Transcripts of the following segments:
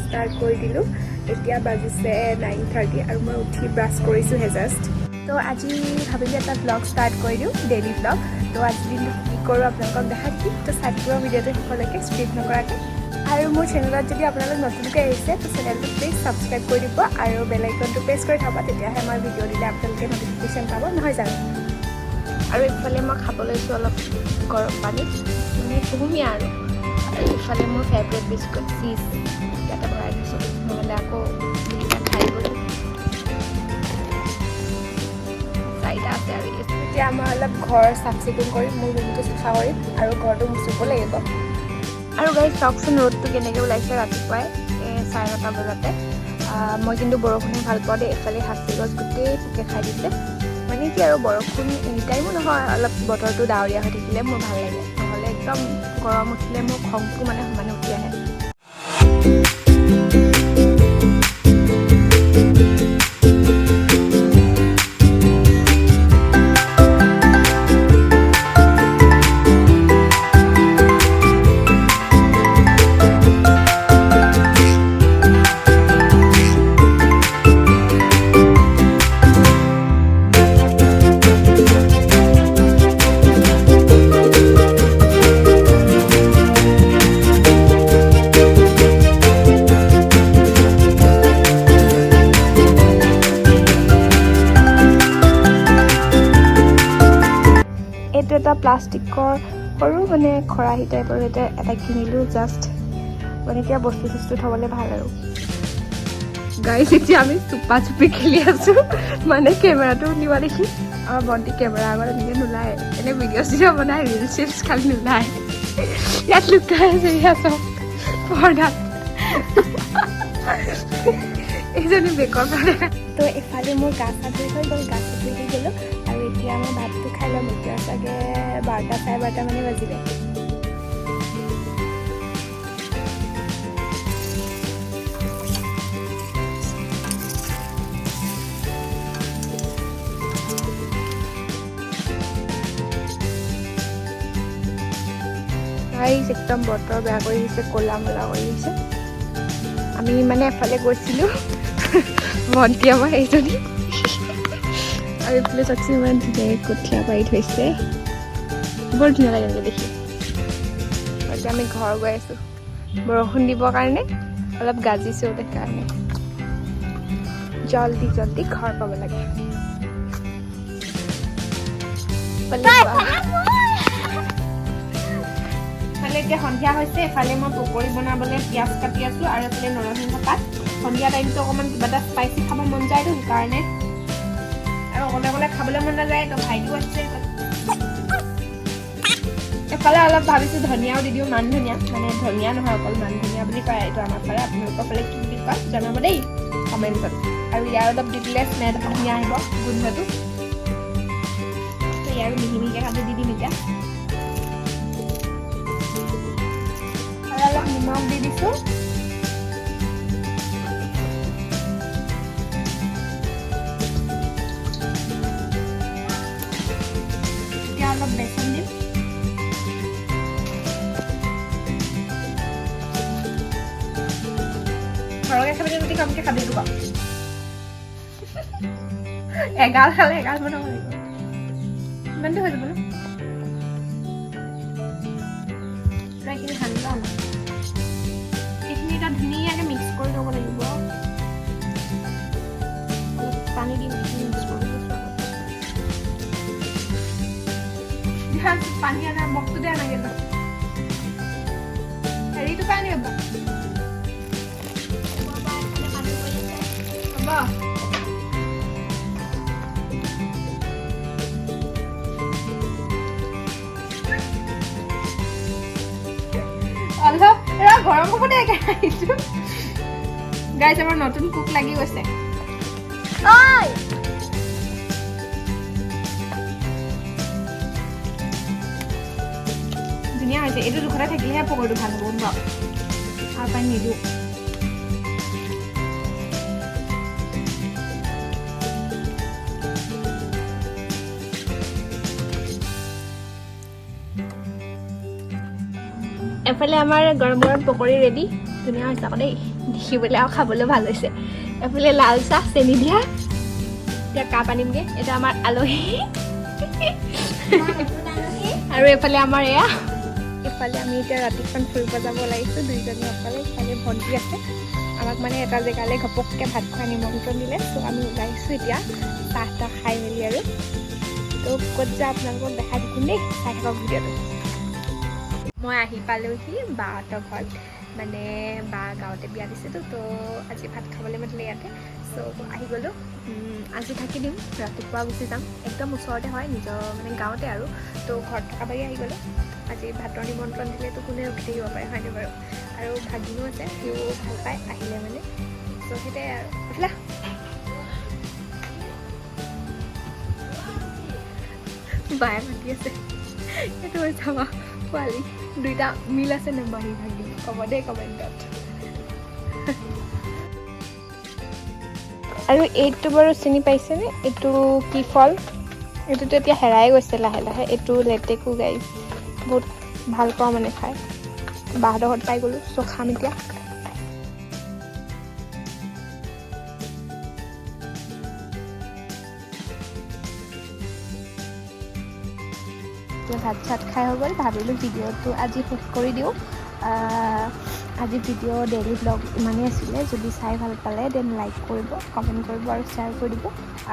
Start কৰি দিলোঁ। এতিয়া বাজিছে 9:30 আৰু মই উঠি ব্ৰাছ কৰিছোঁহে জাষ্ট। তো আজি ভাবিলোঁ এটা ব্লগ ষ্টাৰ্ট কৰি দিওঁ, ডেইলি ব্লগ। তো আজি দিনটো কি কৰোঁ আপোনালোকক দেখাই দিম। তো চাই থাকিব ভিডিঅ'টো শেষলৈকে, স্কিপ নকৰাকৈ। আৰু মোৰ চেনেলত যদি আপোনালোক নতুনকৈ আহিছে তো চেনেলটো প্লিজ ছাবস্ক্ৰাইব কৰি দিব আৰু বেল আইকনটো প্ৰেছ কৰি থ'ব, তেতিয়াহে মই ভিডিঅ' দিলে আপোনালোকে নটিফিকেশ্যন পাব, নহয় জানো। আৰু ইফালে মই খাব লৈছোঁ অলপ গৰম পানী, মানে কুহুমীয়া আৰু ইফালে মোৰ ফেভৰেট বিস্কুট চিজ ইয়াতে ভৰাই দিছোঁ, নহ'লে আকৌ খাই গ'লোঁ। চাৰিটা আছে আৰু এতিয়া মই অলপ ঘৰ চাফ চিকুণ কৰিম, মোৰ ৰুমটো চাফা কৰিম আৰু ঘৰটো মুচিব লাগিব। আৰু গাইজ চাওকচোন ৰ'দটো কেনেকৈ ওলাইছে ৰাতিপুৱাই 9:30 বজাতে। মই কিন্তু বৰষুণে ভাল পাওঁ দেই। এইফালে হাঁচি গছ গোটেই পোকে খাই দিছে। মানে কি আৰু বৰষুণ এনি টাইমো নহয়, অলপ বতৰটো ডাৱৰীয়া হৈ থাকিলে মোৰ ভাল লাগে, নহ'লে একদম গৰম উঠিলে মোৰ খংটো মানে সমানে উঠি আহে। এইটো এটা প্লাষ্টিকৰ সৰু মানে খৰাহী টাইপৰ এটা কিনিলোঁ জাষ্ট, মানে এতিয়া বস্তু চস্তু থ'বলৈ ভাল আৰু। গাইজ এতিয়া আমি চুপা চুপি খেলি আছোঁ, মানে কেমেৰাটো নিব দেখি আমাৰ ভণ্টি কেমেৰা আগত এনেকৈ নোলায়, এনেই ভিডিঅ' চিডিঅ' বনাই ৰিলচ চিলচ খালি নোলায়। ইয়াত লুকাই আছে ইয়াত পৰ্দাত এইজনী বেকৰ পৰা। তো এফালে মোৰ গা চা ধুই হৈ গ'ল, গা চা ধুই দি গ'লোঁ আৰু এতিয়া মই ভাতটো খাই ল'ম। এতিয়া চাগে 12টা 12:30 মানে বাজিলে। একদম বতৰ বেয়া কৰি দিছে, ক'লা মলা কৰি দিছে। আমি মানে এফালে গৈছিলোঁ, ভণ্টি আমাৰ এইজনী, আৰু এইফালে চাকচোন ইমান ধুনীয়াকৈ কঠীয়া পাৰি থৈছে, বৰ ধুনীয়া লাগে এনেকৈ দেখি। এতিয়া আমি ঘৰ গৈ আছোঁ, বৰষুণ দিবৰ কাৰণে অলপ গাজিছোঁ সেইকাৰণে জল্দি জল্দি ঘৰ পাব লাগে। এতিয়া সন্ধিয়া হৈছে, এফালে মই পকৰি বনাবলৈ পিঁয়াজ কাটি আছোঁ আৰু এফালে নৰসিংহ পাত। সন্ধিয়া টাইমটো অকণমান কিবা এটা স্পাইচি খাব মন যায়তো, সেইকাৰণে। আৰু অকলে অকলে খাবলৈ মন নাযায়, তো ভাইটিও আছে। এফালে অলপ ভাবিছোঁ ধনিয়াও দি দিওঁ, মান ধনিয়া, মানে ধনিয়া নহয় অকল মান ধনিয়া বুলি কয় এইটো আমাৰ ফালে। আপোনালোকৰ ফালে কি বুলি কয় জনাব দেই কমেণ্টত। আৰু ইয়াৰ অলপ দি দিলে স্মেল ধুনীয়া আহিব, গোন্ধটো। ইয়াৰো মিহি মিহিকৈ কাটি দি দিম এতিয়া। অলপ নিমখ দি দিছোঁ। এতিয়া অলপ বেচন দিম। সৰহকৈ খাবি যদি কমকৈ খাবি দিব। এগাল খালে এগাল বনাব লাগিব, ইমানটো হৈ যাব ন। এইখিনি সানি লওঁ, এইখিনি এটা ধুনীয়াকৈ মিক্স কৰি ল'ব লাগিব। পানী দি মিক্স কৰি পানী আনা বক্সটো দিয়া নাগে হেৰিটো পাই আনিব হ'ব। অলপ গৰম হ'ব দে আহিছোঁ। গাইজ আমাৰ নতুন কুক লাগি গৈছে। ধুনীয়া হৈছে, এইটো জোখতে থাকিলেহে পকৰিটো ভাল হ'ব বাৰু। আৰু পানী নিদিওঁ। এফালে আমাৰ গৰম গৰম পকৰি ৰেডি, ধুনীয়া হৈছে আকৌ দেই। দেখিবলৈ আৰু খাবলৈ ভাল হৈছে এফালে লাল চাহ চেনি দিয়া এতিয়া কাপ আনিমগৈ এটা আমাৰ আলহী আৰু এফালে আমাৰ এয়া এফালে আমি এতিয়া ৰাতিখন ফুৰিব যাব লাগিছোঁ দুইজনী অকলে ইফালে ভণ্টি আছে আমাক মানে এটা জেগালৈ ঘপককৈ ভাত খোৱা নিমন্ত্ৰণ দিলে ত' আমি ওলাইছোঁ এতিয়া চাহ তাহ খাই মেলি আৰু তো ক'ত যাওঁ আপোনালোকক দেখাই দিম দেই চাই থাকক ভিডিঅ'টো মই আহি পালোহি বাহঁতৰ ঘৰত মানে বা গাঁৱতে বিয়া দিছেতো তো আজি ভাত খাবলৈ মাতিলে ইয়াতে চ' আহি গ'লোঁ আজি থাকি দিম ৰাতিপুৱা গুচি যাম একদম ওচৰতে হয় নিজৰ মানে গাঁৱতে আৰু তো ঘৰত থকা বাৰী আহি গ'লোঁ আজি ভাতৰ নিমন্ত্ৰণ দিলেতো কোনে ৰখি থাকিব পাৰে হয়নে বাৰু আৰু ভাগিনো আছে সিও ভাল পায় আহিলে মানে চ' সেইটোৱে আৰু উঠিলা বায়ে মাতি আছে সেইটো হৈ যাবা পোৱালি দুইটা মিল আছে নে বাঢ়ি ভাগি ক'ব দেই কমেণ্টত আৰু এইটো বাৰু চিনি পাইছেনে এইটো কি ফল এইটোতো এতিয়া হেৰাই গৈছে লাহে লাহে এইটো লেটেকু গাইছ বহুত ভাল পাওঁ মানে খাই বাহঁতৰ ঘৰত পাই গ'লোঁ চ' খাম এতিয়া ভাত চাত খাই হৈ গ'ল ভাবিলোঁ ভিডিঅ'টো আজি শেষ কৰি দিওঁ আজি ভিডিঅ' ডেইলি ব্লগ ইমানেই আছিলে যদি চাই ভাল পালে দেন লাইক কৰিব কমেণ্ট কৰিব আৰু শ্বেয়াৰ কৰি দিব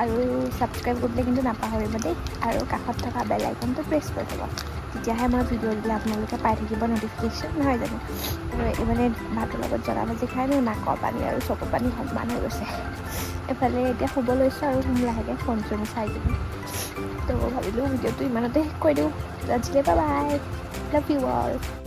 আৰু ছাবস্ক্ৰাইব কৰিবলৈ কিন্তু নাপাহৰিব দেই আৰু কাষত থকা বেল আইকনটো প্ৰেছ কৰি থ'ব তেতিয়াহে মই ভিডিঅ' দিলে আপোনালোকে পাই থাকিব ন'টিফিকেশ্যন নহয় জানো আৰু মানে ভাতৰ লগত জ্বলা ভাজি খাই মোৰ নাকৰ পানী আৰু চকু পানী সমান হৈ গৈছে এফালে এতিয়া শুব লৈছোঁ আৰু লাহেকৈ ফোন চোন চাই দিম তো ভাবিলোঁ ভিডিঅ'টো ইমানতে শেষ কৰি দিওঁ আজিলৈ bye bye love you all